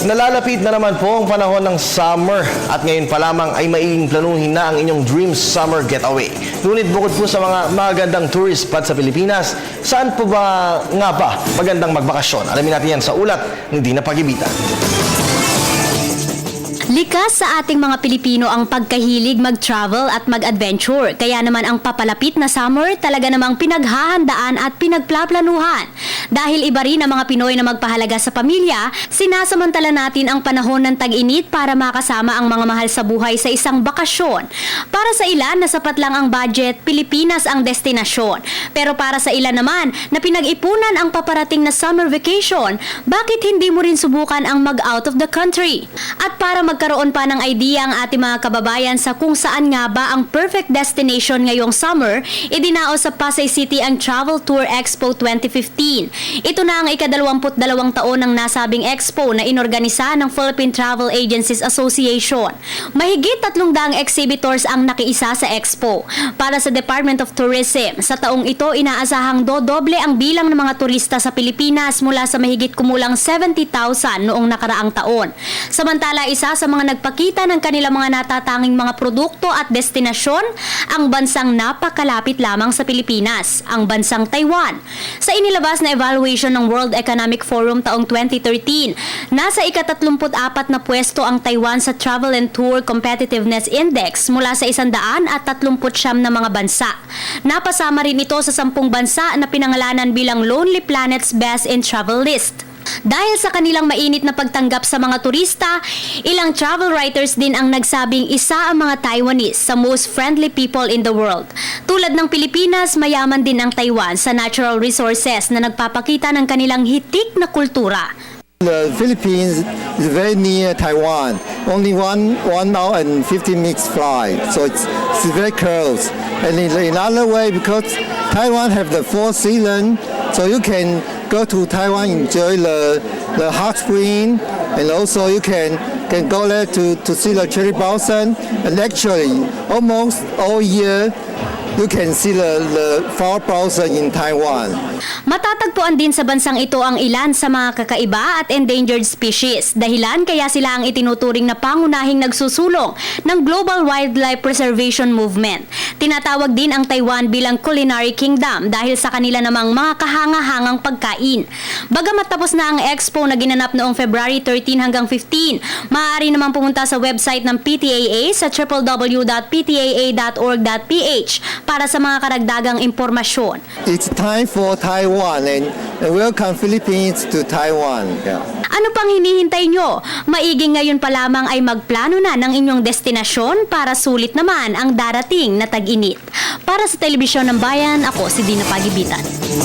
Nalalapit na naman po ang panahon ng summer at ngayon pa lamang ay maiing planuhin na ang inyong dream summer getaway. Ngunit bukod po sa mga magandang tourist spot sa Pilipinas, saan po ba nga ba magandang magbakasyon? Alamin natin yan sa ulat ng Dina Pagibitan. Likas sa ating mga Pilipino ang pagkahilig mag-travel at mag-adventure. Kaya naman ang papalapit na summer talaga namang pinaghahandaan at pinagplaplanuhan. Dahil iba rin ang mga Pinoy na magpahalaga sa pamilya, sinasamantala natin ang panahon ng tag-init para makasama ang mga mahal sa buhay sa isang bakasyon. Para sa ilan na sapat lang ang budget, Pilipinas ang destinasyon. Pero para sa ilan naman na pinag-ipunan ang paparating na summer vacation, bakit hindi mo rin subukan ang mag-out of the country? At para magkaroon pa ng idea ang ating mga kababayan sa kung saan nga ba ang perfect destination ngayong summer, idinao sa Pasay City ang Travel Tour Expo 2015. Ito na ang ika-22 taon ng nasabing expo na inorganisa ng Philippine Travel Agencies Association. Mahigit 300 exhibitors ang nakiisa sa expo. Para sa Department of Tourism, sa taong ito inaasahang dodoble ang bilang ng mga turista sa Pilipinas mula sa mahigit kumulang 70,000 noong nakaraang taon. Samantala, isa sa mga nagpakita ng kanilang mga natatanging mga produkto at destinasyon, ang bansang napakalapit lamang sa Pilipinas, ang bansang Taiwan. Sa inilabas na evaluation ng World Economic Forum taong 2013, nasa ika-34 na pwesto ang Taiwan sa Travel and Tour Competitiveness Index mula sa 139 na mga bansa. Napasama rin ito sa 10 bansa na pinangalanan bilang Lonely Planet's Best in Travel List. Dahil sa kanilang mainit na pagtanggap sa mga turista, ilang travel writers din ang nagsabing isa ang mga Taiwanese sa most friendly people in the world. Tulad ng Pilipinas, mayaman din ang Taiwan sa natural resources na nagpapakita ng kanilang hitik na kultura. The Philippines is very near Taiwan, only one hour and 15 minutes flight, so it's very close. And in another way, because Taiwan have the four seasons, so you can go to Taiwan, enjoy the hot spring, and also you can go there to see the cherry blossom. And actually, almost all year, you can see the flower blossom in Taiwan. Matatagpuan din sa bansang ito ang ilan sa mga kakaiba at endangered species. Dahilan kaya sila ang itinuturing na pangunahing nagsusulong ng Global Wildlife Preservation Movement. Tinatawag din ang Taiwan bilang Culinary Kingdom dahil sa kanila namang mga kahanga-hangang pagkain. Bagamat tapos na ang expo na ginanap noong February 13 hanggang 15, maaari naman pumunta sa website ng PTAA sa www.ptaa.org.ph para sa mga karagdagang impormasyon. It's time for Taiwan and welcome Philippines to Taiwan. Yeah. Ano pang hinihintay nyo? Maiging ngayon pa lamang ay magplano na ng inyong destinasyon para sulit naman ang darating na tag-init. Para sa Telebisyon ng Bayan, ako si Dina Pagibitan.